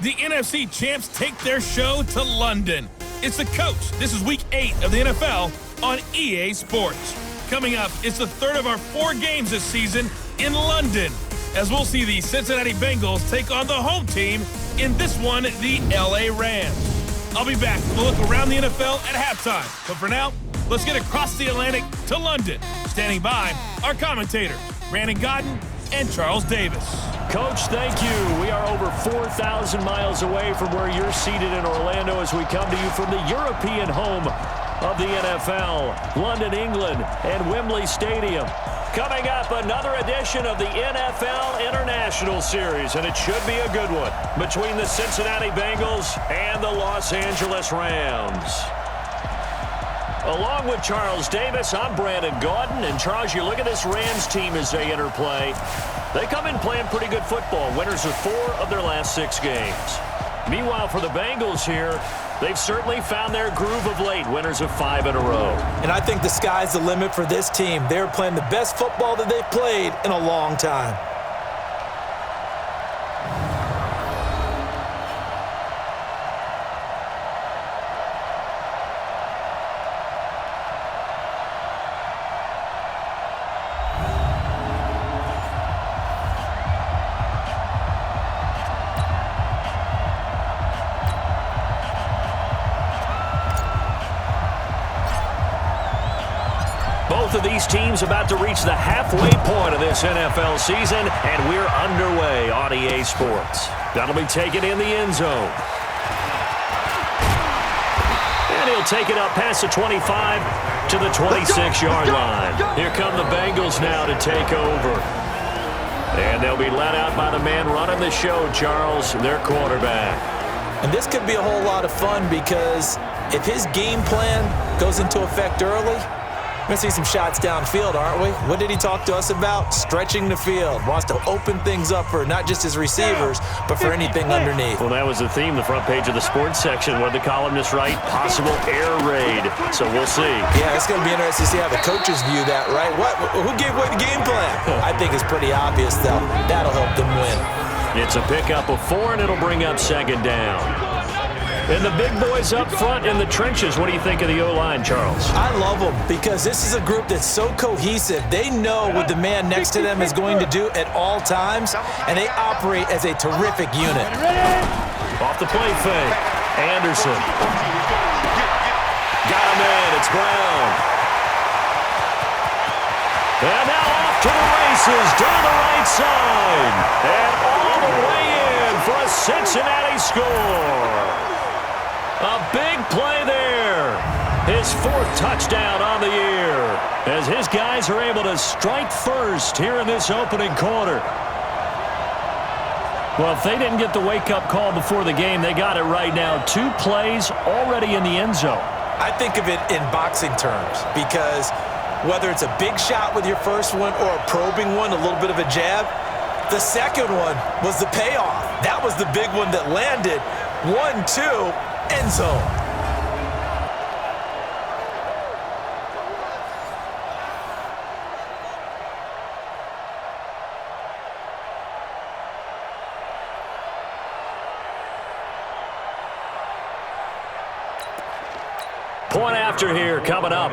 The NFC champs take their show to London. It's The Coach. This is Week 8 of the NFL on EA Sports. Coming up, it's the third of our 4 games this season in London, as we'll see the Cincinnati Bengals take on the home team, in this one, the LA Rams. I'll be back with a look around the NFL at halftime. But for now, let's get across the Atlantic to London. Standing by, our commentators, Brandon Godden and Charles Davis. Coach, thank you. We are over 4,000 miles away from where you're seated in Orlando as we come to you from the European home of the NFL, London, England, and Wembley Stadium. Coming up, another edition of the NFL International Series, and it should be a good one, between the Cincinnati Bengals and the Los Angeles Rams. Along with Charles Davis, I'm Brandon Gaudin. And Charles, you look at this Rams team as they enter play. They come in playing pretty good football. Winners of 4 of their last 6 games. Meanwhile, for the Bengals here, they've certainly found their groove of late. Winners of 5 in a row. And I think the sky's the limit for this team. They're playing the best football that they've played in a long time. Both of these teams about to reach the halfway point of this NFL season, and we're underway on EA Sports. That'll be taken in the end zone. And he'll take it up past the 25 to the 26-yard line. Here come the Bengals now to take over. And they'll be led out by the man running the show, Charles, their quarterback. And this could be a whole lot of fun because if his game plan goes into effect early, we're going to see some shots downfield, aren't we? What did he talk to us about? Stretching the field. Wants to open things up for not just his receivers, but for anything underneath. Well, that was the theme, the front page of the sports section. What did the columnist write? Possible air raid. So we'll see. Yeah, it's going to be interesting to see how the coaches view that, right? Who gave away the game plan? I think it's pretty obvious, though. That'll help them win. It's a pickup of 4, and it'll bring up 2nd down. And the big boys up front in the trenches. What do you think of the O-line, Charles? I love them because this is a group that's so cohesive. They know what the man next to them is going to do at all times, and they operate as a terrific unit. Off the play fake. Anderson. Got him in. It's Brown. And now off to the races down the right side. And all the way in for a Cincinnati score. A big play there. His 4th touchdown on the year as his guys are able to strike first here in this opening quarter. Well, if they didn't get the wake-up call before the game, they got it right now. 2 plays already in the end zone. I think of it in boxing terms because whether it's a big shot with your first one or a probing one, a little bit of a jab, the second one was the payoff. That was the big one that landed. 1-2. End zone. Point after here coming up.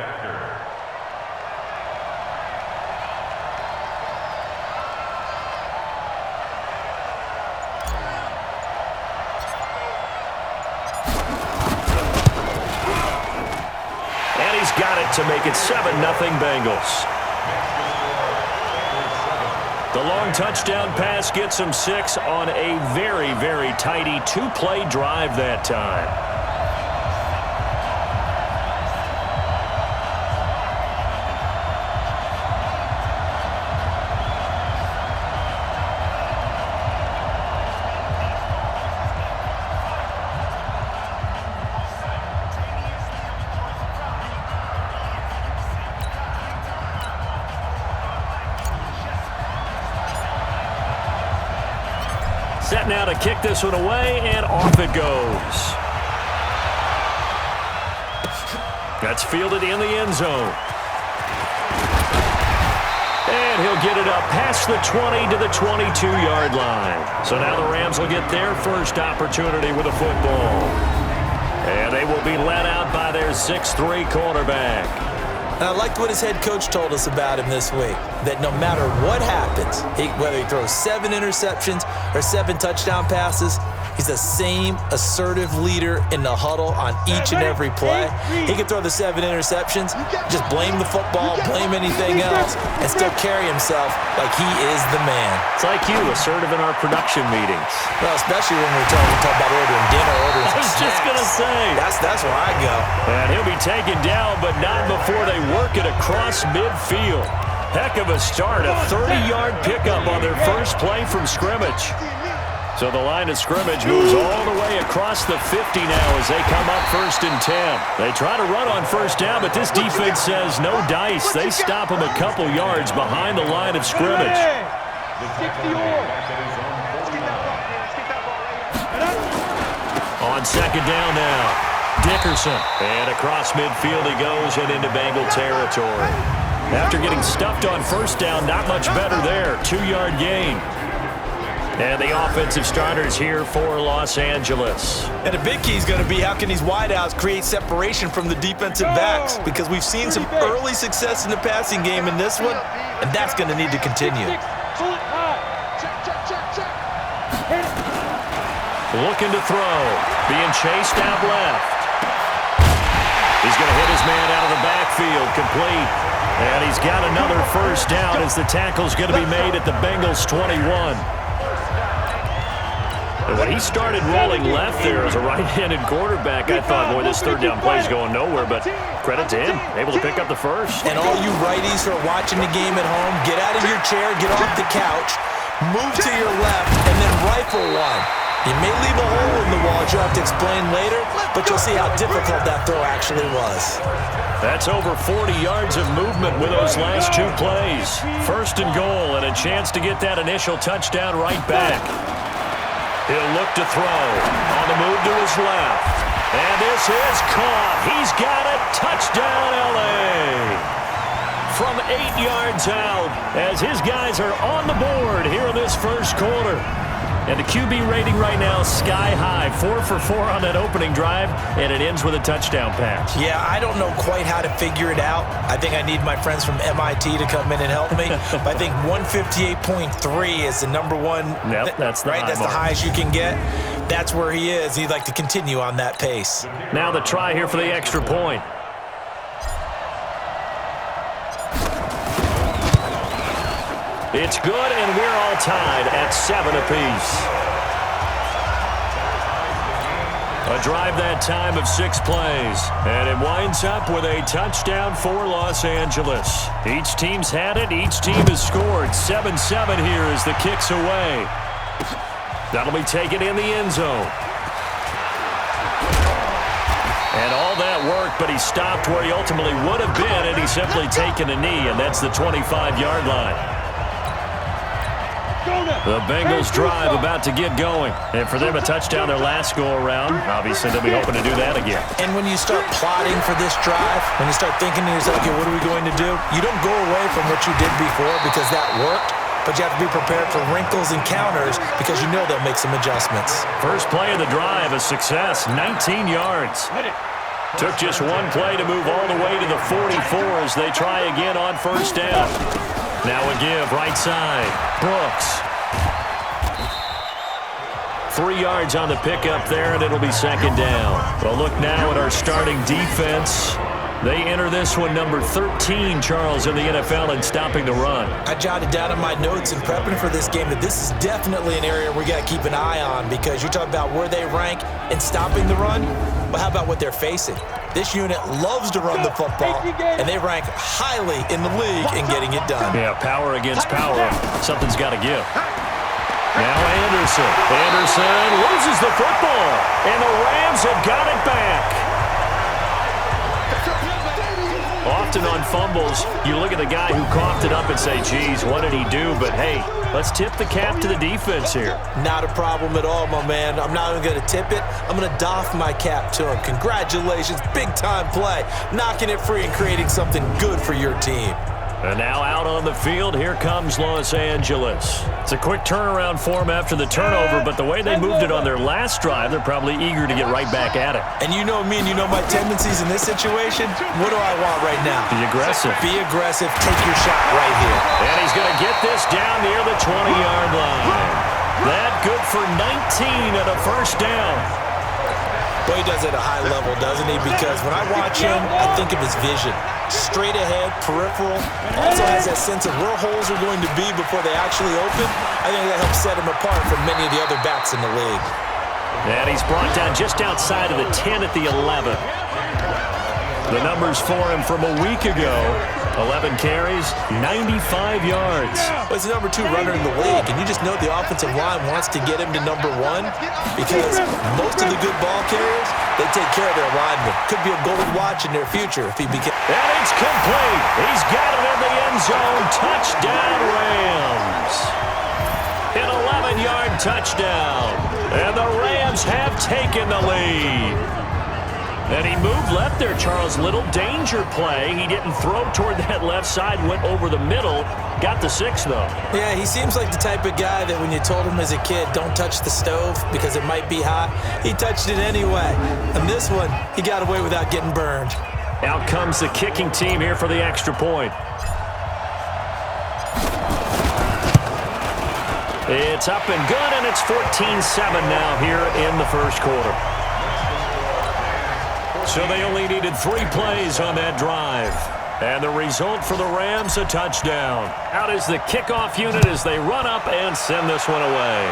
Got it to make it 7-0 Bengals. The long touchdown pass gets them 6 on a very, very tidy 2-play drive that time. Set now to kick this one away, and off it goes. That's fielded in the end zone. And he'll get it up past the 20 to the 22-yard line. So now the Rams will get their first opportunity with a football. And they will be led out by their 6'3" quarterback. And I liked what his head coach told us about him this week, that no matter what happens, whether he throws 7 interceptions or 7 touchdown passes, he's the same assertive leader in the huddle on each and every play. He can throw the 7 interceptions, just blame the football, blame anything else, and still carry himself like he is the man. It's like you, assertive in our production meetings. Well, especially when we talk about ordering dinner, ordering I was just going to say. That's where I go. And he'll be taken down, but not before they work it across midfield. Heck of a start, a 30-yard pickup on their first play from scrimmage. So the line of scrimmage moves all the way across the 50 now as they come up 1st and 10. They try to run on first down, but this defense says no dice. They stop them a couple yards behind the line of scrimmage. On 2nd down now, Dickerson. And across midfield he goes and into Bengal territory. After getting stuffed on first down, not much better there. 2-yard gain. And the offensive starters here for Los Angeles. And a big key is going to be how can these wideouts create separation from the defensive backs, because we've seen some early success in the passing game in this one, and that's going to need to continue. Looking to throw. Being chased out left. He's going to hit his man out of the backfield. Complete. And he's got another first down as the tackle's going to be made at the Bengals 21. And when he started rolling left there as a right-handed quarterback, I thought, boy, this 3rd down play is going nowhere, but credit to him, able to pick up the first. And all you righties who are watching the game at home, get out of your chair, get off the couch, move to your left, and then rifle one. You may leave a hole in the wall, as you'll have to explain later, but you'll see how difficult that throw actually was. That's over 40 yards of movement with those last 2 plays. 1st and goal, and a chance to get that initial touchdown right back. He'll look to throw. On the move to his left. And this is caught. He's got it. Touchdown, L.A. From 8 yards out as his guys are on the board here in this first quarter. And the QB rating right now sky high. 4 for 4 on that opening drive, and it ends with a touchdown pass. Yeah, I don't know quite how to figure it out. I think I need my friends from MIT to come in and help me. But I think 158.3 is the number one. Yep, that's the right. That's the highest you can get. That's where he is. He'd like to continue on that pace. Now the try here for the extra point. It's good, and we're all tied at 7 apiece. A drive that time of 6 plays, and it winds up with a touchdown for Los Angeles. Each team's had it. Each team has scored. 7-7 here as the kick's away. That'll be taken in the end zone. And all that work, but he stopped where he ultimately would have been, and he's simply taken a knee, and that's the 25-yard line. The Bengals drive about to get going. And for them, a touchdown their last go-around. Obviously, they'll be hoping to do that again. And when you start plotting for this drive, when you start thinking to yourself, okay, what are we going to do? You don't go away from what you did before because that worked, but you have to be prepared for wrinkles and counters because you know they'll make some adjustments. First play of the drive, a success, 19 yards. Took just 1 play to move all the way to the 44 as they try again on first down. Now a give, right side, Brooks. 3 yards on the pickup there, and it'll be 2nd down. Well, look now at our starting defense. They enter this one number 13, Charles, in the NFL in stopping the run. I jotted down in my notes in prepping for this game that this is definitely an area we got to keep an eye on because you talk about where they rank in stopping the run. Well, how about what they're facing? This unit loves to run the football, and they rank highly in the league in getting it done. Yeah, power against power. Something's got to give. Now Anderson. Anderson loses the football, and the Rams have got it back. Often on fumbles, you look at the guy who coughed it up and say, geez, what did he do? But, hey, let's tip the cap to the defense here. Not a problem at all, my man. I'm not even going to tip it. I'm going to doff my cap to him. Congratulations, big-time play. Knocking it free and creating something good for your team. And now out on the field, here comes Los Angeles. It's a quick turnaround for them after the turnover, but the way they moved it on their last drive, they're probably eager to get right back at it. And you know me and you know my tendencies in this situation. What do I want right now? Be aggressive. Be aggressive. Take your shot right here. And he's going to get this down near the 20-yard line. That good for 19 and a first down. Well, he does it at a high level, doesn't he? Because when I watch him, I think of his vision. Straight ahead, peripheral. Also has that sense of where holes are going to be before they actually open. I think that helps set him apart from many of the other backs in the league. And he's brought down just outside of the 10 at the 11. The numbers for him from a week ago: 11 carries, 95 yards. Well, he's the number 2 runner in the league, and you just know the offensive line wants to get him to number 1 because most of the good ball carriers, they take care of their linemen. Could be a gold watch in their future if he became. And it's complete. He's got it in the end zone. Touchdown, Rams. An 11-yard touchdown. And the Rams have taken the lead. And he moved left there, Charles. Little danger play. He didn't throw toward that left side, went over the middle. Got the 6, though. Yeah, he seems like the type of guy that when you told him as a kid, don't touch the stove because it might be hot, he touched it anyway. And this one, he got away without getting burned. Out comes the kicking team here for the extra point. It's up and good, and it's 14-7 now here in the first quarter. So they only needed 3 plays on that drive. And the result for the Rams, a touchdown. Out is the kickoff unit as they run up and send this one away.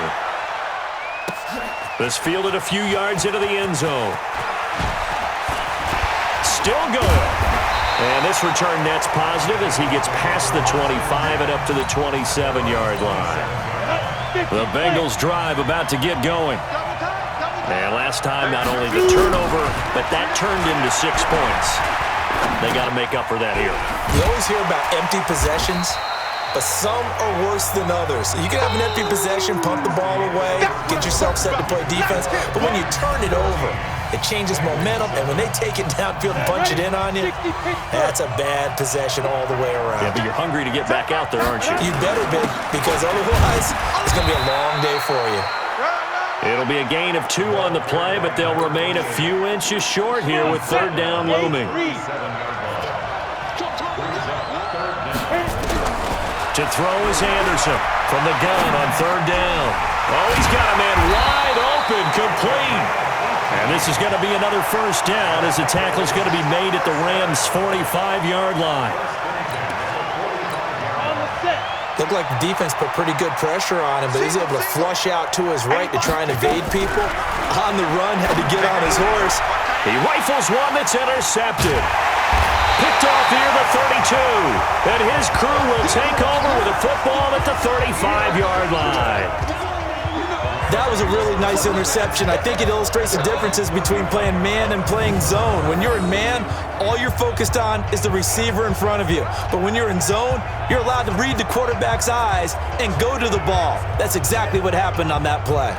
This fielded a few yards into the end zone. Still going. And this return net's positive as he gets past the 25 and up to the 27-yard line. The Bengals drive about to get going. And last time, not only the turnover, but that turned into 6 points. They got to make up for that here. You always hear about empty possessions, but some are worse than others. You can have an empty possession, pump the ball away, get yourself set to play defense, but when you turn it over, it changes momentum, and when they take it downfield and punch it in on you, that's a bad possession all the way around. Yeah, but you're hungry to get back out there, aren't you? You better be, because otherwise, it's going to be a long day for you. It'll be a gain of 2 on the play, but they'll remain a few inches short here with 3rd down looming. To throw is Anderson from the gun on 3rd down. Oh, he's got a man wide open, complete. And this is going to be another first down as the tackle's going to be made at the Rams' 45-yard line. Looked like the defense put pretty good pressure on him, but he's able to flush out to his right to try and evade people. On the run, had to get on his horse. He rifles one that's intercepted. Picked off near the 32. And his crew will take over with a football at the 35-yard line. That was a really nice interception. I think it illustrates the differences between playing man and playing zone. When you're in man, all you're focused on is the receiver in front of you. But when you're in zone, you're allowed to read the quarterback's eyes and go to the ball. That's exactly what happened on that play.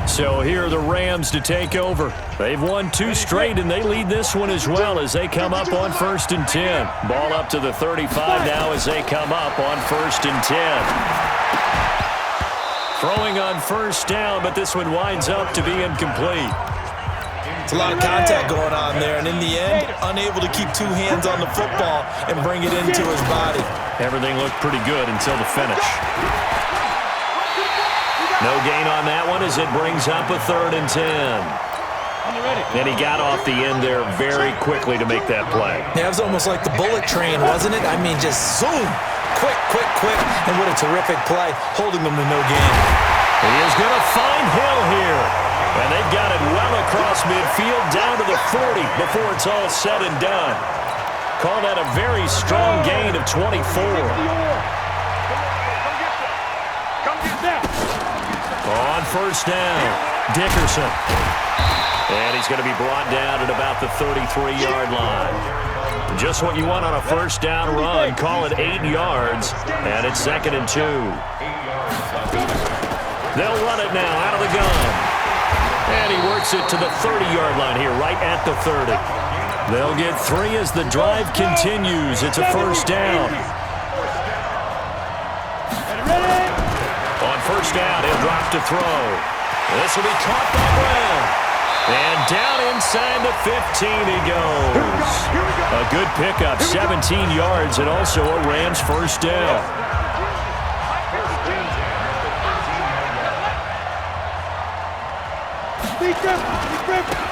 So here are the Rams to take over. They've won 2 straight, and they lead this one as well as they come up on 1st and 10. Ball up to the 35 now as they come up on 1st and 10. Throwing on 1st down, but this one winds up to be incomplete. It's a lot of contact going on there, and in the end, unable to keep 2 hands on the football and bring it into his body. Everything looked pretty good until the finish. No gain on that one as it brings up a 3rd and 10. And he got off the end there very quickly to make that play. Yeah, it was almost like the bullet train, wasn't it? I mean, just zoom. Quick, quick, quick. And what a terrific play, holding them to no gain. He is going to find Hill here. And they've got it well across midfield down to the 40 before it's all said and done. Call that a very strong gain of 24. On 1st down, Dickerson. And he's going to be brought down at about the 33-yard line. Just what you want on a 1st down run. Call it 8 yards, and it's 2nd and 2. They'll run it now out of the gun. And he works it to the 30-yard line here, right at the 30. They'll get 3 as the drive continues. It's a first down. On first down, he'll drop to throw. This will be caught by Brown. And down inside the 15 he goes. A good pickup, 17 yards, and also a Rams first down.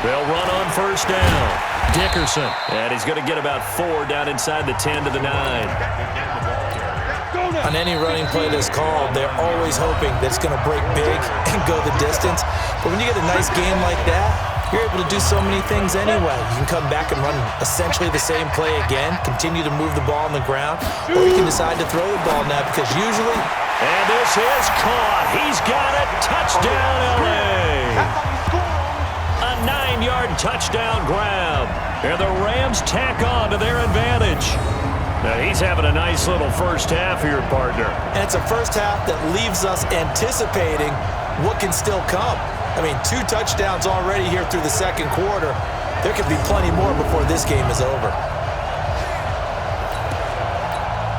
They'll run on first down. Dickerson, and he's going to get about 4 down inside the 10 to the 9. On any running play that's called, they're always hoping that it's going to break big and go the distance. But when you get a nice game like that, you're able to do so many things anyway. You can come back and run essentially the same play again, continue to move the ball on the ground, or you can decide to throw the ball now because usually... And this is caught. He's got it. Touchdown, L.A. A 9-yard touchdown grab. And the Rams tack on to their advantage. Now, he's having a nice little first half here, partner. And it's a first half that leaves us anticipating what can still come. I mean, 2 touchdowns already here through the second quarter. There could be plenty more before this game is over.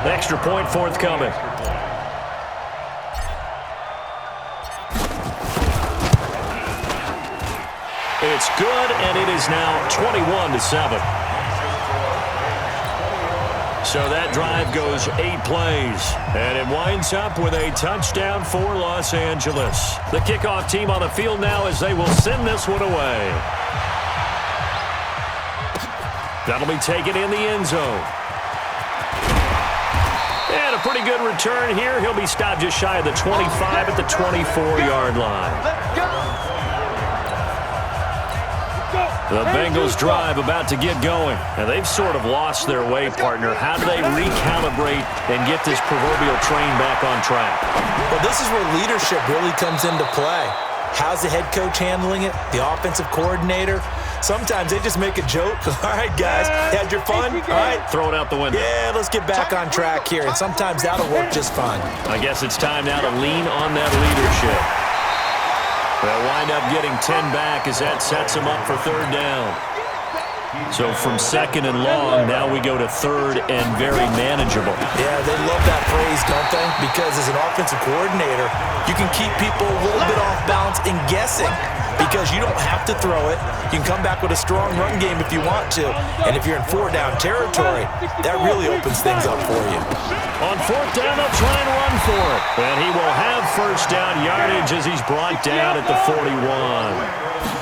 An extra point forthcoming. It's good, and it is now 21-7. So that drive goes 8 plays, and it winds up with a touchdown for Los Angeles. The kickoff team on the field now as they will send this one away. That'll be taken in the end zone. And a pretty good return here. He'll be stopped just shy of the 25 at the 24-yard line. The Bengals drive about to get going. And they've sort of lost their way, partner. How do they recalibrate and get this proverbial train back on track? Well, this is where leadership really comes into play. How's the head coach handling it? The offensive coordinator? Sometimes they just make a joke. All right, guys, had your fun? All right. Throw it out the window. Yeah, let's get back on track here. And sometimes that'll work just fine. I guess it's time now to lean on that leadership. They'll wind up getting 10 back as that sets them up for third down. So from second and long, now we go to third and very manageable. Yeah, they love that phrase, don't they? Because as an offensive coordinator, you can keep people a little bit off balance and guessing because you don't have to throw it. You can come back with a strong run game if you want to. And if you're in 4-down territory, that really opens things up for you. On fourth down, they'll try and run for it. And he will have first down yardage as he's brought down at the 41.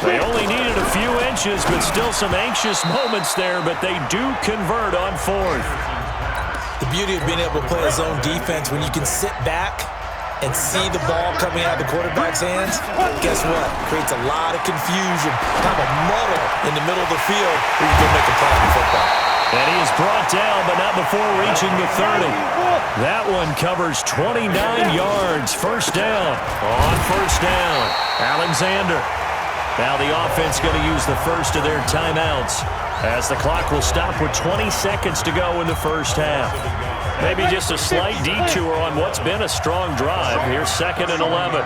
They only needed a few inches, but still some anxious moments there, but they do convert on fourth. The beauty of being able to play a zone defense when you can sit back and see the ball coming out of the quarterback's hands, guess what? Creates a lot of confusion, kind of a muddle in the middle of the field where you can make a play in football. And he is brought down, but not before reaching the 30. That one covers 29 yards. First down. On first down, Alexander. Now the offense going to use the first of their timeouts as the clock will stop with 20 seconds to go in the first half. Maybe just a slight detour on what's been a strong drive. Here's second and 11.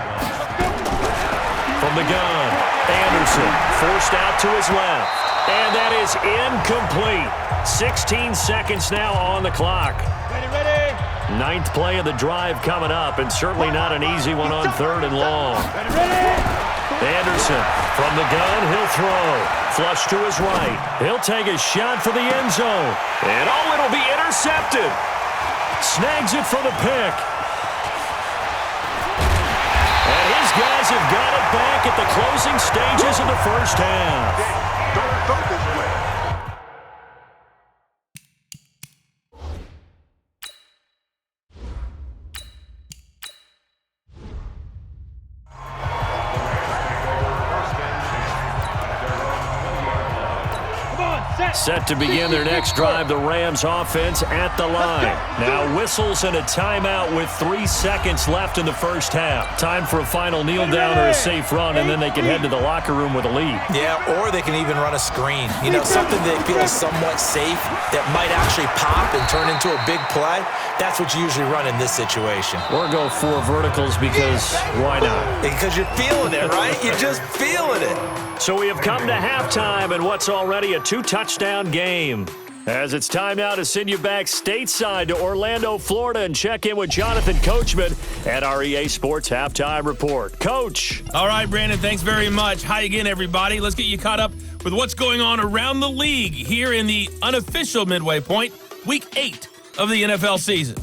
From the gun, Anderson forced out to his left. And that is incomplete. 16 seconds now on the clock. Ready. 9th play of the drive coming up, and certainly not an easy one on third and long. Anderson from the gun, he'll throw. Flush to his right. He'll take a shot for the end zone. And it'll be intercepted. Snags it for the pick. And his guys have got it back at the closing stages of the first half. Don't this way. Set to begin their next drive, the Rams offense at the line. Now whistles and a timeout with 3 seconds left in the first half. Time for a final kneel down or a safe run, and then they can head to the locker room with a lead. Yeah, or they can even run a screen. You know, something that feels somewhat safe that might actually pop and turn into a big play. That's what you usually run in this situation. Or go 4 verticals because why not? Because you're feeling it, right? You're just feeling it. So we have come to halftime, and what's already a 2-touchdown down game. As it's time now to send you back stateside to Orlando, Florida, and check in with Jonathan Coachman at our EA Sports Halftime Report. Coach. All right, Brandon, thanks very much. Hi again, everybody. Let's get you caught up with what's going on around the league here in the unofficial midway point, Week 8 of the NFL season.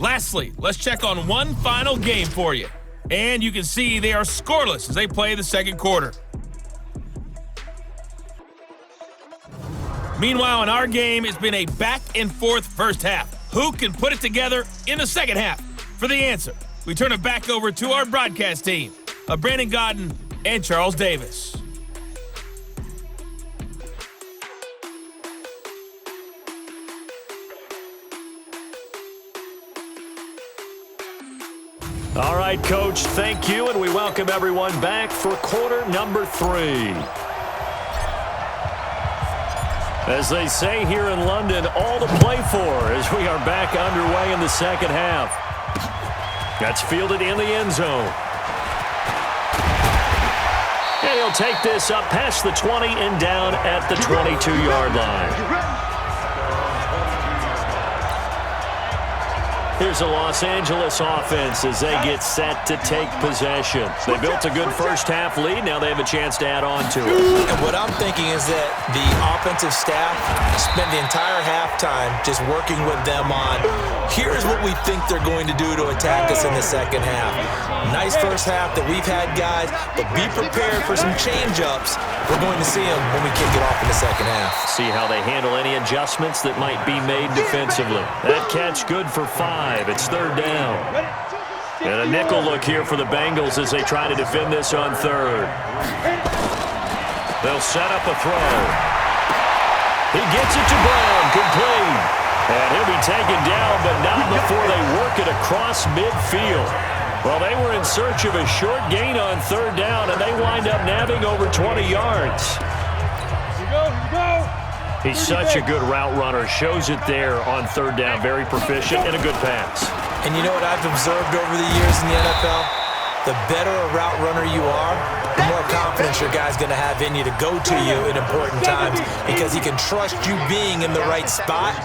Lastly, let's check on one final game for you. And you can see they are scoreless as they play the second quarter. Meanwhile, in our game, it's been a back-and-forth first half. Who can put it together in the second half? For the answer, we turn it back over to our broadcast team of Brandon Godden and Charles Davis. All right, Coach, thank you, and we welcome everyone back for quarter number 3. As they say here in London, all to play for as we are back underway in the second half. That's fielded in the end zone. And he'll take this up past the 20 and down at the 22-yard line. Here's the Los Angeles offense as they get set to take possession. They built a good first half lead. Now they have a chance to add on to it. And what I'm thinking is that the offensive staff spent the entire halftime just working with them on, here's what we think they're going to do to attack us in the second half. Nice first half that we've had, guys, but be prepared for some change-ups. We're going to see them when we kick it off in the second half. See how they handle any adjustments that might be made defensively. That catch good for 5. It's third down. And a nickel look here for the Bengals as they try to defend this on third. They'll set up a throw. He gets it to Brown, complete. And he'll be taken down, but not before they work it across midfield. Well, they were in search of a short gain on third down, and they wind up nabbing over 20 yards. He's such a good route runner. Shows it there on third down. Very proficient and a good pass. And you know what I've observed over the years in the NFL? The better a route runner you are, the more confidence your guy's going to have in you to go to you in important times because he can trust you being in the right spot,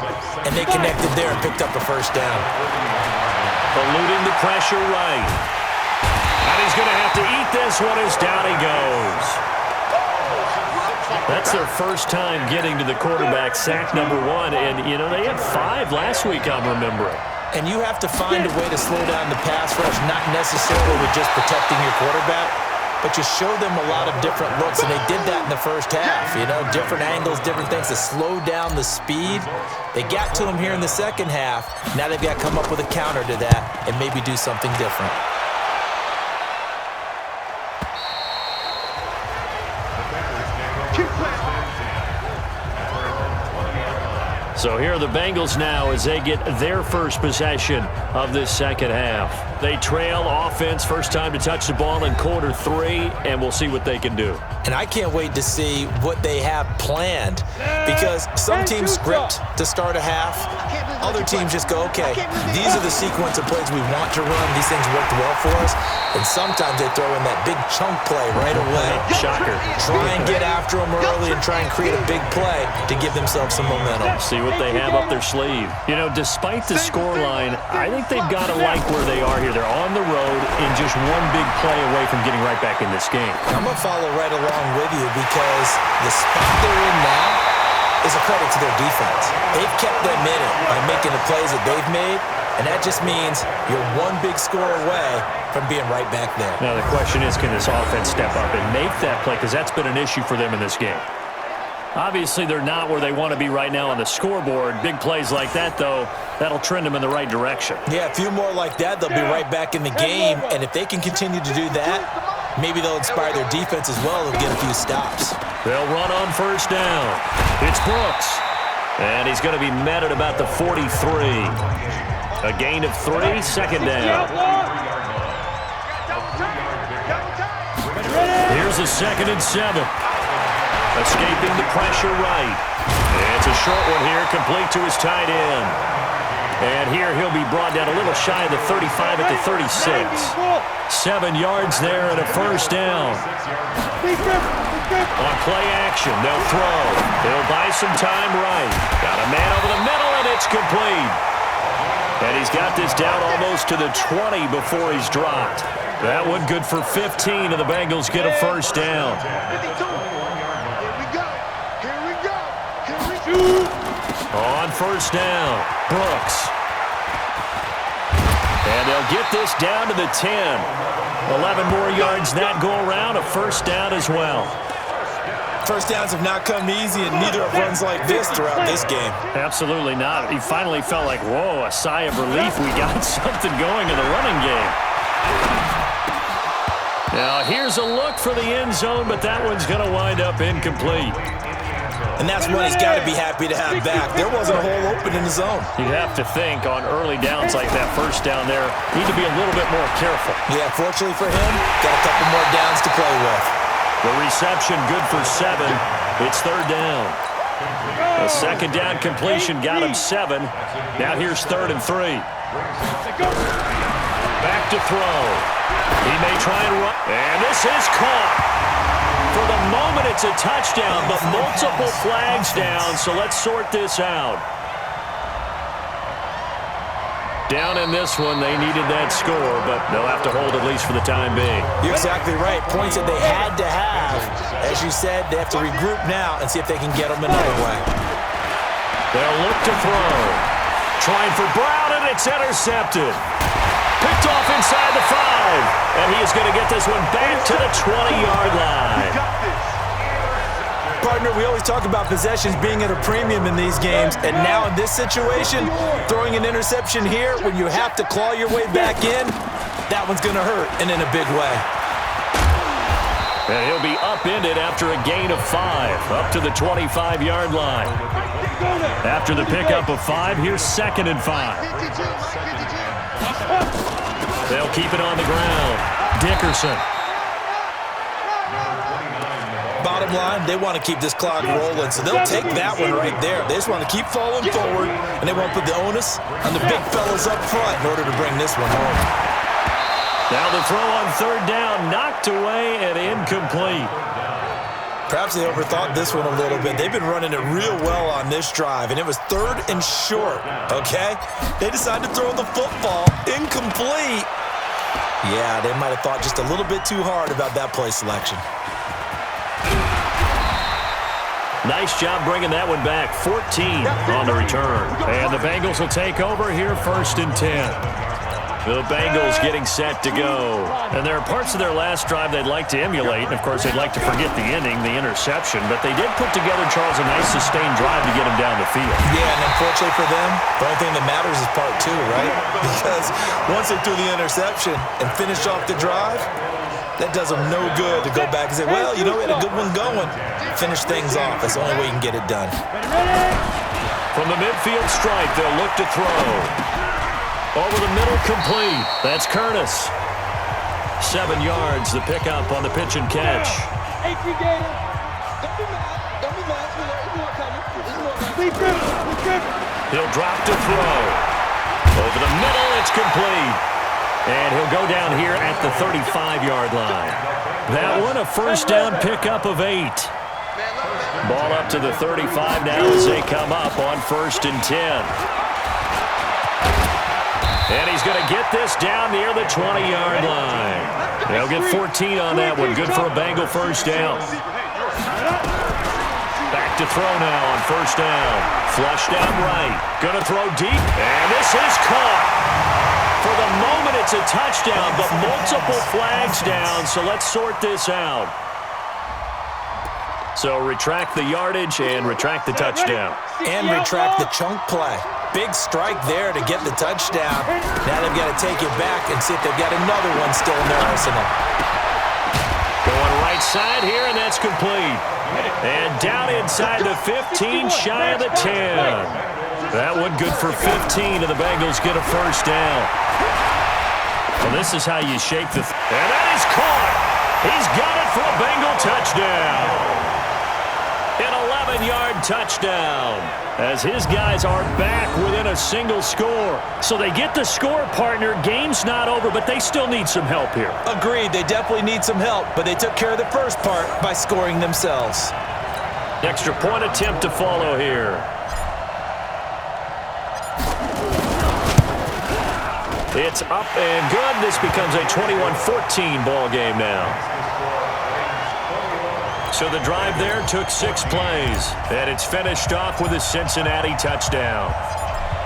and they connected there and picked up a first down. Eluding the pressure right. And he's going to have to eat this one as down he goes. That's their first time getting to the quarterback, sack number 1. And, you know, they had 5 last week, I'm remembering. And you have to find a way to slow down the pass rush, not necessarily with just protecting your quarterback, but you show them a lot of different looks, and they did that in the first half. You know, different angles, different things to slow down the speed. They got to him here in the second half. Now they've got to come up with a counter to that and maybe do something different. So here are the Bengals now as they get their first possession of this second half. They trail offense, first time to touch the ball in quarter 3, and we'll see what they can do. And I can't wait to see what they have planned because some teams script to start a half. Other teams just go, okay, these are the sequence of plays we want to run. These things worked well for us. And sometimes they throw in that big chunk play right away. Shocker. Try and get after them early and try and create a big play to give themselves some momentum. See what they have up their sleeve. You know, despite the scoreline, I think they've got to like where they are here. They're on the road and just one big play away from getting right back in this game. I'm going to follow right along with you because the spot they're in now is a credit to their defense. They've kept them in it by making the plays that they've made, and that just means you're one big score away from being right back there. Now the question is, can this offense step up and make that play? Because that's been an issue for them in this game. Obviously, they're not where they want to be right now on the scoreboard. Big plays like that, though, that'll trend them in the right direction. Yeah, a few more like that, they'll be right back in the game. And if they can continue to do that, maybe they'll inspire their defense as well and get a few stops. They'll run on first down. It's Brooks. And he's going to be met at about the 43. A gain of 3, second down. Here's a 2nd and 7. Escaping the pressure right. It's a short one here, complete to his tight end. And here he'll be brought down a little shy of the 35 at the 36. 7 yards there and a first down. On play action, they'll throw. They'll buy some time right. Got a man over the middle, and it's complete. And he's got this down almost to the 20 before he's dropped. That one good for 15, and the Bengals get a first down. On first down, Brooks. And they'll get this down to the 10. 11 more yards that go around, a first down as well. First downs have not come easy, and neither have runs like this throughout this game. Absolutely not. He finally felt like, whoa, a sigh of relief. We got something going in the running game. Now, here's a look for the end zone, but that one's going to wind up incomplete. And that's one he's got to be happy to have back. There wasn't a hole open in the zone. You'd have to think on early downs like that first down there, need to be a little bit more careful. Yeah, fortunately for him, got a couple more downs to play with. The reception good for 7. It's third down. A second down completion got him 7. Now here's 3rd and 3. Back to throw. He may try and run. And this is caught. For the moment, it's a touchdown, but multiple flags down, so let's sort this out. Down in this one, they needed that score, but they'll have to hold at least for the time being. You're exactly right. Points that they had to have. As you said, they have to regroup now and see if they can get them another way. They'll look to throw. Trying for Brown, and it's intercepted. Picked off inside the 5. And he is going to get this one back to the 20-yard line. Partner, we always talk about possessions being at a premium in these games, and now in this situation, throwing an interception here when you have to claw your way back in, that one's going to hurt, and in a big way. And he'll be upended after a gain of 5, up to the 25-yard line. After the pickup of 5, here's 2nd and 5. They'll keep it on the ground. Dickerson. Bottom line, they want to keep this clock rolling, so they'll take that one right there. They just want to keep falling forward, and they won't put the onus on the big fellas up front in order to bring this one home. Now the throw on 3rd down, knocked away and incomplete. Perhaps they overthought this one a little bit. They've been running it real well on this drive, and it was 3rd and short, okay? They decided to throw the football incomplete. Yeah, they might have thought just a little bit too hard about that play selection. Nice job bringing that one back. 14 on the return. And the Bengals will take over here 1st and 10. The Bengals getting set to go. And there are parts of their last drive they'd like to emulate. And, of course, they'd like to forget the ending, the interception. But they did put together, Charles, a nice sustained drive to get him down the field. Yeah, and unfortunately for them, the only thing that matters is part 2, right? Because once they threw the interception and finished off the drive, that does them no good to go back and say, well, you know, we had a good one going. Finish things off. That's the only way you can get it done. From the midfield stripe, they'll look to throw. Over the middle, complete. That's Curtis. 7 yards, the pickup on the pitch and catch. He'll drop to throw. Over the middle, it's complete. And he'll go down here at the 35-yard line. That one, a first down pickup of 8. Ball up to the 35 now as they come up on 1st and 10. And he's going to get this down near the 20-yard line. They'll get 14 on that one. Good for a Bengal first down. Back to throw now on 1st down. Flushed out right. Going to throw deep. And this is caught. For the moment, it's a touchdown, but multiple flags down, so let's sort this out. So retract the yardage and retract the touchdown. And retract the chunk play. Big strike there to get the touchdown. Now they've got to take it back and see if they've got another one still in their arsenal. Going right side here, and that's complete. And down inside the 15, shy of the 10. That one good for 15, and the Bengals get a first down. Well, this is how you shake the... And that is caught. He's got it for a Bengal touchdown. An 7-yard touchdown, as his guys are back within a single score. So they get the score, partner. Game's not over, but they still need some help here. Agreed. They definitely need some help, but they took care of the first part by scoring themselves. Extra point attempt to follow here. It's up and good. This becomes a 21-14 ball game now. So the drive there took 6 plays, and it's finished off with a Cincinnati touchdown.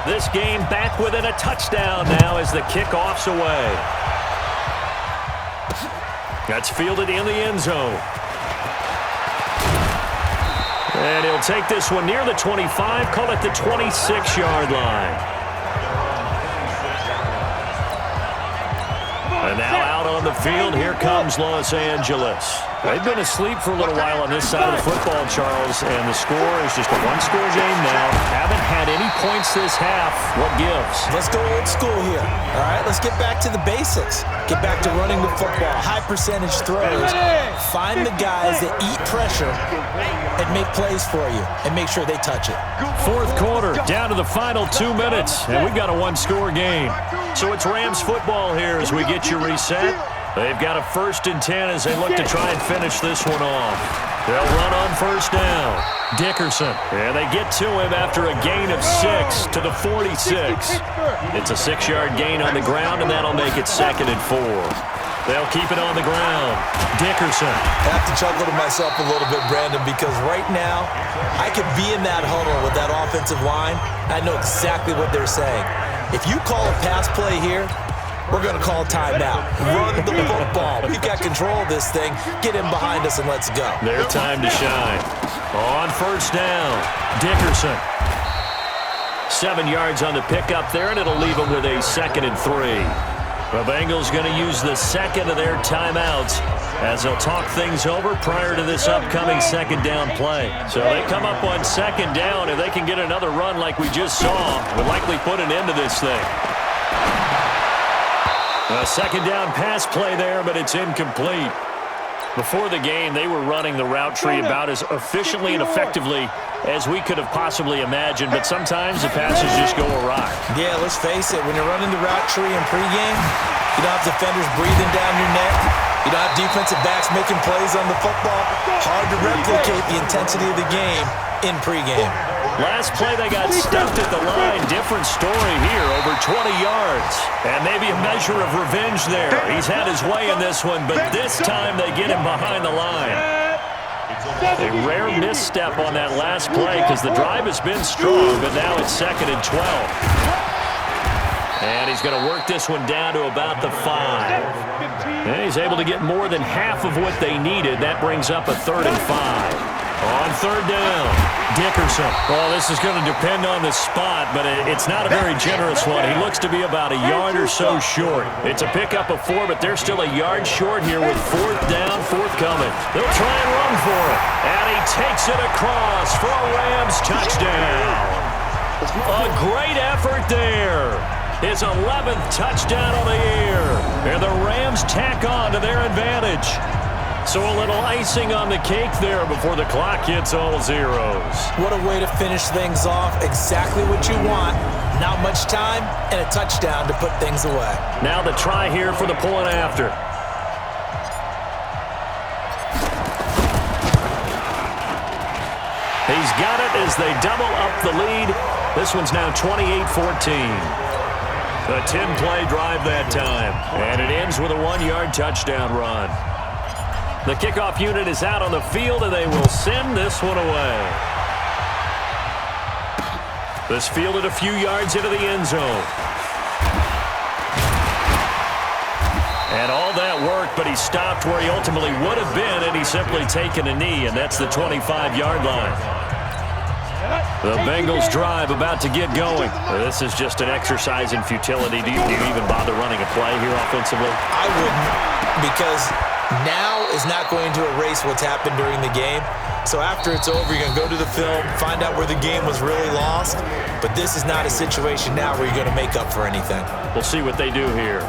This game back within a touchdown now as the kickoff's away. That's fielded in the end zone. And he'll take this one near the 25, call it the 26-yard line. And now out on the field, here comes Los Angeles. They've been asleep for a little while on this side of the football, Charles, and the score is just a one-score game now. Haven't had any points this half. What gives? Let's go old school here. All right, let's get back to the basics. Get back to running the football, high-percentage throws. Find the guys that eat pressure and make plays for you, and make sure they touch it. Fourth quarter, down to the final 2 minutes, and we've got a one-score game. So it's Rams football here as we get you reset. They've got a 1st and 10 as they look to try and finish this one off. They'll run on 1st down. Dickerson, and they get to him after a gain of 6 to the 46. It's a 6-yard gain on the ground, and that'll make it 2nd and 4. They'll keep it on the ground. Dickerson. I have to chuckle to myself a little bit, Brandon, because right now I could be in that huddle with that offensive line. I know exactly what they're saying. If you call a pass play here, we're going to call timeout. Run the football. We've got control of this thing. Get him behind us and let's go. Their time to shine. On 1st down, Dickerson. 7 yards on the pickup there, and it'll leave them with a 2nd and 3. The Bengals going to use the second of their timeouts as they'll talk things over prior to this upcoming 2nd down play. So they come up on 2nd down. If they can get another run like we just saw, would likely put an end to this thing. A 2nd down pass play there, but it's incomplete. Before the game, they were running the route tree about as efficiently and effectively as we could have possibly imagined, but sometimes the passes just go awry. Yeah, let's face it. When you're running the route tree in pregame, you don't have defenders breathing down your neck. You don't have defensive backs making plays on the football. Hard to replicate the intensity of the game in pregame. Last play, they got stuffed at the line. Different story here, over 20 yards. And maybe a measure of revenge there. He's had his way in this one, but this time they get him behind the line. A rare misstep on that last play because the drive has been strong, but now it's 2nd and 12. And he's going to work this one down to about the 5. And he's able to get more than half of what they needed. That brings up a 3rd and 5. On 3rd down, Dickerson. Well, this is going to depend on the spot, but it's not a very generous one. He looks to be about a yard or so short. It's a pickup of 4, but they're still a yard short here with 4th down, forthcoming. They'll try and run for it. And he takes it across for a Rams touchdown. A great effort there. His 11th touchdown on the year. And the Rams tack on to their advantage. So a little icing on the cake there before the clock hits all zeros. What a way to finish things off. Exactly what you want. Not much time and a touchdown to put things away. Now the try here for the point after. He's got it as they double up the lead. This one's now 28-14. A 10-play drive that time. And it ends with a 1-yard touchdown run. The kickoff unit is out on the field, and they will send this one away. This fielded a few yards into the end zone. And all that work, but he stopped where he ultimately would have been, and he's simply taken a knee, and that's the 25-yard line. The Bengals drive about to get going. This is just an exercise in futility. Do you even bother running a play here offensively? I wouldn't, because now is not going to erase what's happened during the game. So after it's over, you're going to go to the film, find out where the game was really lost. But this is not a situation now where you're going to make up for anything. We'll see what they do here.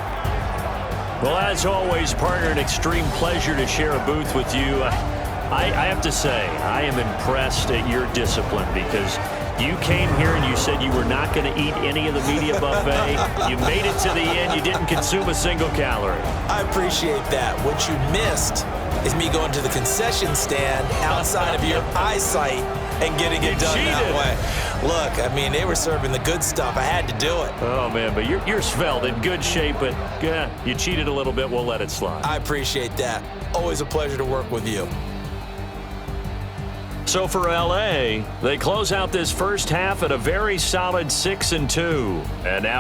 Well, as always, partner, an extreme pleasure to share a booth with you. I have to say, I am impressed at your discipline because you came here and you said you were not going to eat any of the media buffet. You made it to the end. You didn't consume a single calorie. I appreciate that. What you missed is me going to the concession stand outside of your eyesight and getting it done that way. Look, I mean, they were serving the good stuff. I had to do it. Oh, man, but you're svelte, in good shape, but you cheated a little bit. We'll let it slide. I appreciate that. Always a pleasure to work with you. So for L.A., they close out this first half at a very solid 6-2. And now